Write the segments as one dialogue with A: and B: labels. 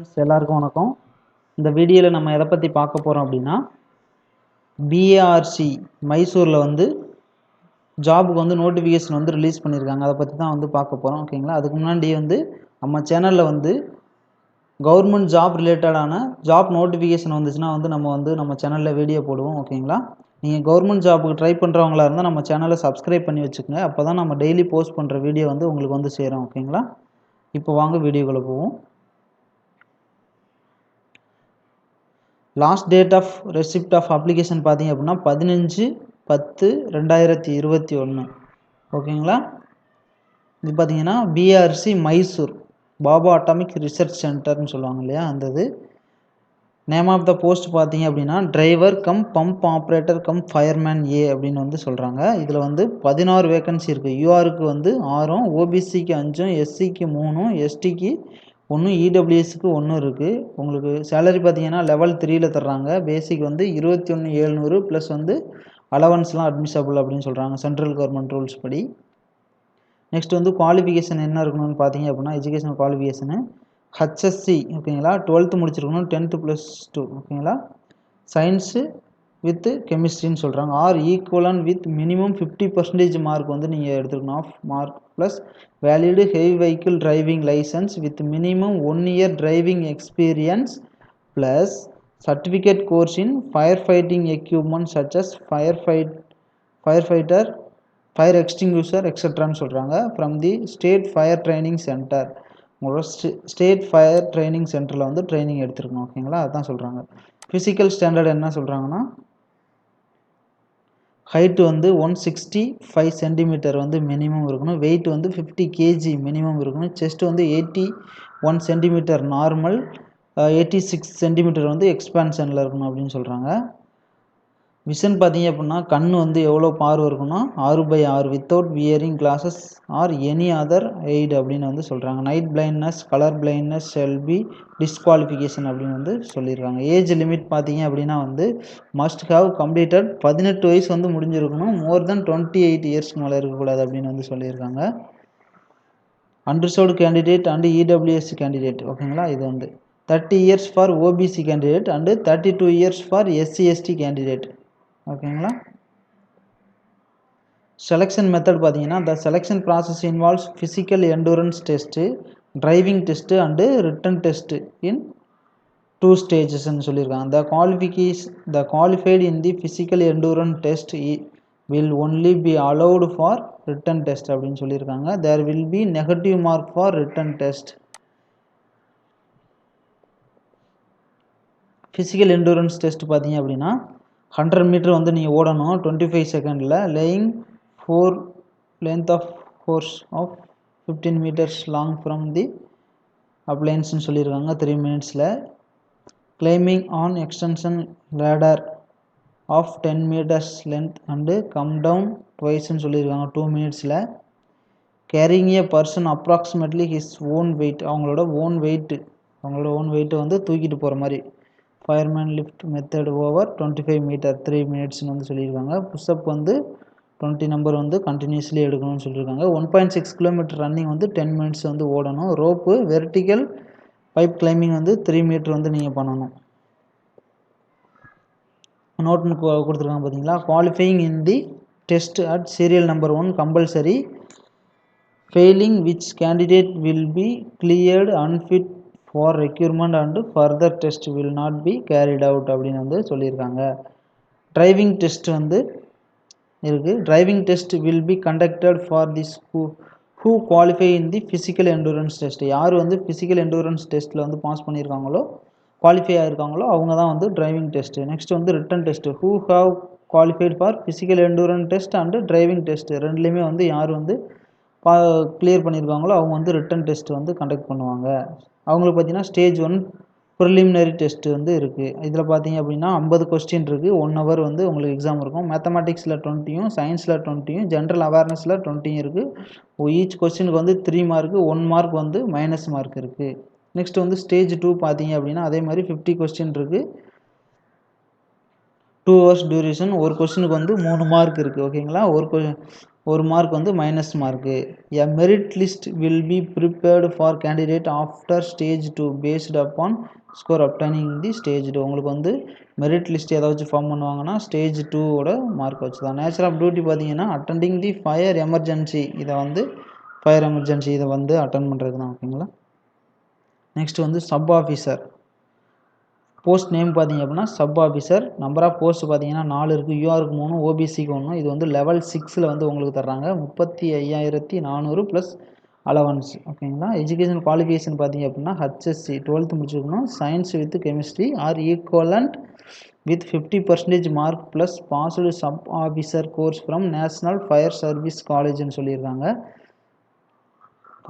A: எல்லாருக்கும் வணக்கம். இந்த வீடியோவில் நம்ம எதை பற்றி பார்க்க போகிறோம் அப்படின்னா, பிஏஆர்சி மைசூரில் வந்து ஜாபுக்கு வந்து நோட்டிஃபிகேஷன் வந்து ரிலீஸ் பண்ணியிருக்காங்க. அதை பற்றி தான் வந்து பார்க்க போகிறோம். ஓகேங்களா? அதுக்கு முன்னாடி வந்து நம்ம சேனலில் வந்து கவர்மெண்ட் ஜாப் ரிலேட்டடான ஜாப் நோட்டிஃபிகேஷன் வந்துச்சுன்னா வந்து நம்ம சேனலில் வீடியோ போடுவோம். ஓகேங்களா? நீங்கள் கவர்மெண்ட் ஜாபுக்கு ட்ரை பண்ணுறவங்களா இருந்தால் நம்ம சேனலை சப்ஸ்கிரைப் பண்ணி வச்சுக்கோங்க. அப்போ தான் நம்ம டெய்லி போஸ்ட் பண்ணுற வீடியோ வந்து உங்களுக்கு வந்து சேரும். ஓகேங்களா? இப்போ வாங்க வீடியோக்குள்ளே போவோம். Last date of receipt of application பார்த்தீங்க அப்படின்னா 15/10/2021. ஓகேங்களா? இது பார்த்தீங்கன்னா BRC Mysore Bhabha atomic research சென்டர்னு சொல்லுவாங்க இல்லையா, அந்த இது. நேம் ஆஃப் த போஸ்ட் பார்த்தீங்க அப்படின்னா driver cum pump operator cum fireman ஏ அப்படின்னு வந்து சொல்கிறாங்க. இதில் வந்து 16 வேகன்சி இருக்குது. யூஆருக்கு வந்து 6, ஓபிசிக்கு 5, எஸ்சிக்கு 3, எஸ்டிக்கு 1, இடபிள்யூஎஸ்க்கு 1 இருக்குது. உங்களுக்கு சேலரி பார்த்தீங்கன்னா லெவல் 3ல் தர்றாங்க. பேசிக் வந்து 21,700 ப்ளஸ் வந்து அலவன்ஸ்லாம் அட்மிசபிள் அப்படின்னு சொல்கிறாங்க சென்ட்ரல் கவர்மெண்ட் ரூல்ஸ் படி. நெக்ஸ்ட் வந்து குவாலிஃபிகேஷன் என்ன இருக்கணும்னு பார்த்தீங்க அப்படின்னா, எஜுகேஷன் குவாலிஃபிகேஷனு ஹச்எஸ்சி ஓகேங்களா, 12th முடிச்சிருக்கணும், 10th +2 ஓகேங்களா. சயின்ஸு வித் கெமிஸ்ட்ரின்னு சொல்கிறாங்க. Or equivalent with minimum 50% mark வந்து நீங்கள் எடுத்துக்கணும். Of mark plus valid heavy vehicle driving licence with minimum 1 year driving experience plus certificate course in fire fighting equipment such as fire fighter fire extinguisher எக்ஸட்ரான்னு சொல்கிறாங்க. From the state fire training centre. உங்களோட state fire training சென்டரில் வந்து training எடுத்துருக்கணும். ஓகேங்களா? அதுதான் சொல்கிறாங்க. Physical standard என்ன சொல்கிறாங்கன்னா, ஹைட்டு வந்து 165 சென்டிமீட்டர் வந்து மினிமம் இருக்கணும். வெயிட் வந்து 50 kg மினிமம் இருக்கணும். செஸ்ட் வந்து 81 சென்டிமீட்டர் நார்மல், 86 சென்டிமீட்டர் வந்து எக்ஸ்பான்ஷனில் இருக்கணும் அப்படின்னு சொல்கிறாங்க. விஷன் பார்த்தீங்க அப்படின்னா கண் வந்து எவ்வளோ பார்வை இருக்குன்னா 6/6 without wearing classes or any other eight அப்படின்னு வந்து சொல்கிறாங்க. Night blindness colour blindness shell B disqualification அப்படின்னு வந்து சொல்லியிருக்காங்க. ஏஜ் லிமிட் பார்த்தீங்க அப்படின்னா வந்து மஸ்ட் ஹாவ் கம்ப்ளீட்டட் 18 வயசு வந்து முடிஞ்சிருக்கணும். மோர் தென் 28 இயர்ஸ்க்கு மேலே இருக்கக்கூடாது அப்படின்னு வந்து சொல்லியிருக்காங்க. Unreserved candidate and EWS candidate ஓகேங்களா. இது வந்து 30 years for OBC candidate and 32 years for SC ST candidate. ஓகேங்களா. செலெக்ஷன் மெத்தட் பார்த்தீங்கன்னா, the selection process involves physical endurance test, driving test and written test in 2 ஸ்டேஜஸ்ன்னு சொல்லியிருக்காங்க. The qualified in the physical endurance test will only be allowed for written test அப்படின்னு சொல்லியிருக்காங்க. There will be negative mark for written test. Physical endurance test பார்த்தீங்க அப்படின்னா 100 metre வந்து நீங்கள் ஓடணும் 25 செகண்டில். Laying 4 length of hose of 15 metres long from the அப்ளைன்ஸ்னு சொல்லியிருக்காங்க 3 மினிட்ஸில். Climbing on extension ladder of 10 metres length and come down ட்வைஸ்ன்னு சொல்லியிருக்காங்க 2 மினிட்ஸில். Carrying a person approximately his own weight, அவங்களோட ஓன் வெயிட்டை வந்து தூக்கிட்டு போகிற மாதிரி. Fireman lift method over 25 metre 3 மினிட்ஸ்னு வந்து சொல்லியிருக்காங்க. புஷ்அப் வந்து 20 நம்பர் வந்து கண்டினியூஸ்லி எடுக்கணும்னு சொல்லியிருக்காங்க. 1.6 கிலோமீட்டர் ரன்னிங் வந்து 10 மினிட்ஸ் வந்து ஓடணும். ரோப்பு வெர்டிக்கல் பைப் கிளைம்பிங் வந்து 3 மீட்டர் வந்து நீங்கள் பண்ணணும். நோட்னு கொடுத்துருக்காங்க பார்த்தீங்களா. Qualifying in the test at serial number 1 compulsory. Failing which candidate will be cleared unfit for requirement and further test will not be carried out அப்படின்னு வந்து சொல்லியிருக்காங்க. டிரைவிங் டெஸ்ட் வந்து இருக்குது. Driving test will be conducted for this who qualify in the physical endurance test. யார் வந்து physical endurance டெஸ்ட்டில் வந்து pass பண்ணியிருக்காங்களோ, qualify ஆகிருக்காங்களோ அவங்க தான் வந்து டிரைவிங் டெஸ்ட்டு. நெக்ஸ்ட் வந்து written test. Who have qualified for physical endurance test and driving test ரெண்டுலேயுமே வந்து யார் வந்து கிளியர் பண்ணியிருக்காங்களோ அவங்க வந்து ரிட்டன் டெஸ்ட் வந்து கண்டக்ட் பண்ணுவாங்க. அவங்களுக்கு பார்த்தீங்கன்னா ஸ்டேஜ் 1 ப்ரிலிமினரி டெஸ்ட்டு வந்து இருக்குது. இதில் பார்த்தீங்க அப்படின்னா 50 கொஸ்டின் இருக்குது. 1 hour வந்து உங்களுக்கு எக்ஸாம் இருக்கும். மேத்தமெட்டிக்ஸில் 20யும் சயின்ஸில் 20யும் ஜென்ரல் அவேர்னஸில் 20யும் இருக்குது. ஈச் கொஸ்டினுக்கு வந்து 3 மார்க்கு, 1 மார்க் வந்து மைனஸ் மார்க் இருக்குது. நெக்ஸ்ட் வந்து ஸ்டேஜ் 2 பார்த்தீங்க அப்படின்னா அதே மாதிரி 50 கொஸ்டின் இருக்குது. 2 hours டியூரேஷன். ஒரு கொஸ்டினுக்கு வந்து 3 மார்க் இருக்குது. ஓகேங்களா. 1 மார்க் வந்து minus mark. A merit list will be prepared for candidate after stage 2 based upon score obtaining the stage 2. உங்களுக்கு வந்து மெரிட் லிஸ்ட் ஏதாச்சும் ஃபார்ம் பண்ணுவாங்கன்னா ஸ்டேஜ் 2ஓட மார்க் வச்சு தான். நேச்சர் ஆஃப் டியூட்டி பார்த்தீங்கன்னா அட்டெண்டிங் தி ஃபயர் எமர்ஜென்சி, இதை வந்து ஃபயர் எமர்ஜென்சி இதை வந்து அட்டன் பண்ணுறது தான். ஓகேங்களா. நெக்ஸ்ட் வந்து சப் ஆஃபீஸர் போஸ்ட் நேம் பார்த்தீங்க அப்படின்னா sub officer. Number of post பார்த்தீங்கன்னா 4 இருக்குது. யூஆருக்கு 3, ஓபிசிக்கு 1. இது வந்து லெவல் 6ல் வந்து உங்களுக்கு தர்றாங்க. 35,400 ப்ளஸ் அலவன்ஸ். ஓகேங்களா. எஜுகேஷன் குவாலிஃபிகேஷன் பார்த்தீங்க அப்படின்னா ஹெச்எஸ்சி 12th முடிச்சிருக்கணும். Science with chemistry or equivalent with 50% mark plus passed sub officer course from national fire service காலேஜ்னு சொல்லியிருக்காங்க.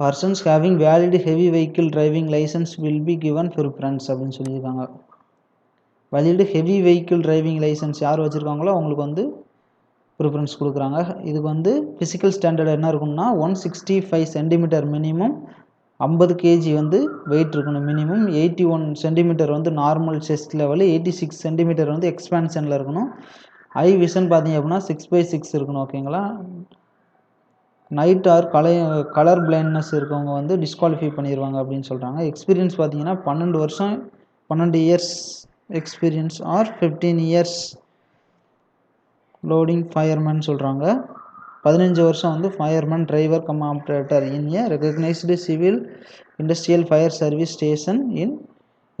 A: Persons having valid heavy vehicle driving licence will be given preference அப்படின்னு சொல்லியிருக்காங்க. Valid heavy vehicle driving licence யார் வச்சுருக்காங்களோ அவங்களுக்கு வந்து preference கொடுக்குறாங்க. இதுக்கு வந்து ஃபிசிக்கல் ஸ்டாண்டர்ட் என்ன இருக்குன்னா 165 சென்டிமீட்டர் மினிமம், 50 கேஜி வந்து வெயிட் இருக்கணும் மினிமம், 81 சென்டிமீட்டர் வந்து நார்மல் செஸ்ட் லெவலு, 86 சென்டிமீட்டர் வந்து எக்ஸ்பான்ஷனில் இருக்கணும். ஐ விஷன் பார்த்தீங்க அப்படின்னா 6/6 இருக்கணும். ஓகேங்களா. நைட் ஆர் கலர் பிளைண்ட்னஸ் இருக்கவங்க வந்து டிஸ்குவாலிஃபை பண்ணிடுவாங்க அப்படின்னு சொல்கிறாங்க. எக்ஸ்பீரியன்ஸ் பார்த்தீங்கன்னா 12 வருஷம் 12 years experience or 15 years loading fireman சொல்கிறாங்க. 15 வருஷம் வந்து fireman driver cum operator in a recognised civil industrial fire service station in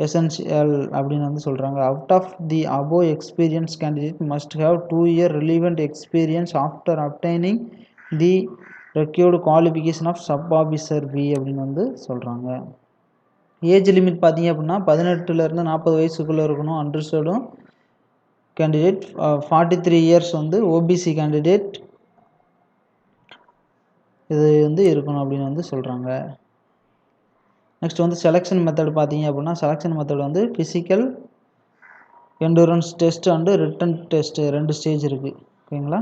A: essential அப்படின்னு வந்து சொல்கிறாங்க. Out of the above experience candidate must have 2 year relevant experience after obtaining the required qualification of sub officer B அப்படின்னு வந்து சொல்கிறாங்க. Age limit பார்த்தீங்க அப்படின்னா 18லேருந்து 40 வயசுக்குள்ளே இருக்கணும் அன்ரிசர்வ்டும் கேண்டிடேட். 43 இயர்ஸ் வந்து ஓபிசி கேண்டிடேட் இது வந்து இருக்கணும் அப்படின்னு வந்து சொல்கிறாங்க. நெக்ஸ்ட் வந்து செலெக்ஷன் மெத்தட் பார்த்தீங்க அப்படின்னா செலெக்ஷன் மெத்தட் வந்து physical endurance test and written test 2 stage இருக்குது. ஓகேங்களா.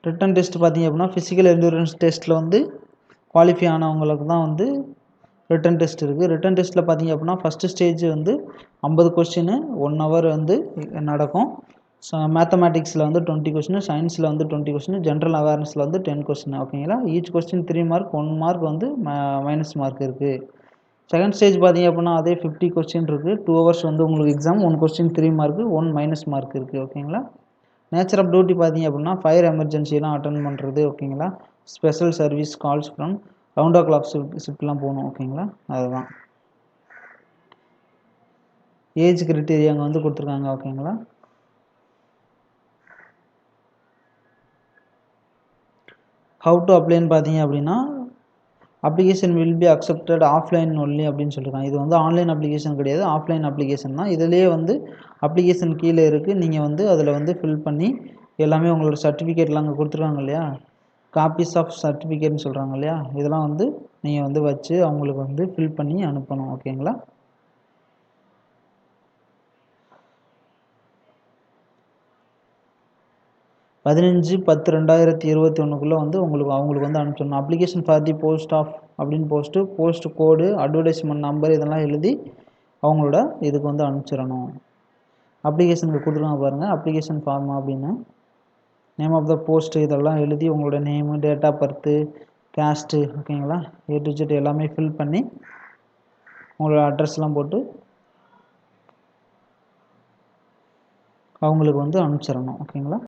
A: ரிட்டன் டெஸ்ட் பார்த்தீங்க அப்படின்னா ஃபிசிக்கல் எண்டூரன்ஸ் டெஸ்ட்டில் வந்து குவாலிஃபை ஆனவங்களுக்கு தான் வந்து ரிட்டன் டெஸ்ட் இருக்குது. ரிட்டன் டெஸ்ட்டில் பார்த்தீங்க அப்படின்னா ஃபஸ்ட்டு ஸ்டேஜ் வந்து 50 கொஸ்டின் 1 hour வந்து நடக்கும். மேத்தமேட்டிக்ஸில் வந்து 20 கொஸ்டின், சயின்ஸில் வந்து 20 கொஸ்டின், ஜென்ரல் அவேர்னஸில் வந்து 10 கொஸ்டின். ஓகேங்களா. ஈச் கொஸ்டின் 3 மார்க், 1 மார்க் வந்து மைனஸ் மார்க் இருக்குது. செகண்ட் ஸ்டேஜ் பார்த்தீங்க அப்படின்னா அதே 50 கொஸ்டின் இருக்குது. 2 hours வந்து உங்களுக்கு exam, 1 question 3 mark, 1 minus mark இருக்குது. ஓகேங்களா. நேச்சர் ஆஃப் டியூட்டி பார்த்தீங்க அப்படின்னா ஃபயர் எமர்ஜென்சிலாம் அட்டன் பண்ணுறது. ஓகேங்களா. Special service calls from round o'clock ஷிஃப்ட்லாம் போகணும். ஓகேங்களா. அதுதான் ஏஜ் கிரிட்டீரியா அங்கே வந்து கொடுத்துருக்காங்க. ஓகேங்களா. ஹவு டு அப்ளைன்னு பார்த்தீங்க அப்படின்னா application will be accepted offline only அப்படின்னு சொல்லியிருக்காங்க. இது வந்து ஆன்லைன் அப்ளிகேஷன் கிடையாது, ஆஃப்லைன் அப்ளிகேஷன் தான். இதிலேயே வந்து அப்ளிகேஷன் கீழே இருக்குது. நீங்கள் வந்து அதில் வந்து ஃபில் பண்ணி எல்லாமே உங்களோட சர்டிஃபிகேட்லாம் அங்கே கொடுத்துருக்காங்க இல்லையா, காப்பீஸ் ஆஃப் சர்டிஃபிகேட்னு சொல்கிறாங்க இல்லையா, இதெல்லாம் வந்து நீங்கள் வந்து வச்சு அவங்களுக்கு வந்து ஃபில் பண்ணி அனுப்பணும். ஓகேங்களா. பதினஞ்சு 10/2021 வந்து அவங்களுக்கு வந்து அனுப்பிச்சிடணும். Application for the post of அப்படின்னு போஸ்ட் கோடு, அட்வர்டைஸ்மெண்ட் நம்பர் இதெல்லாம் எழுதி அவங்களோட இதுக்கு வந்து அனுப்பிச்சிடணும். அப்ளிகேஷனுக்கு கொடுத்துருவாங்க பாருங்கள், அப்ளிகேஷன் ஃபார்ம் அப்படின்னு நேம் ஆஃப் த போஸ்ட் இதெல்லாம் எழுதி உங்களோட name, date of birth, caste, ஓகேங்களா, A to Z எல்லாமே ஃபில் பண்ணி உங்களோட அட்ரஸ்லாம் போட்டு அவங்களுக்கு வந்து அனுப்பிச்சிடணும். ஓகேங்களா.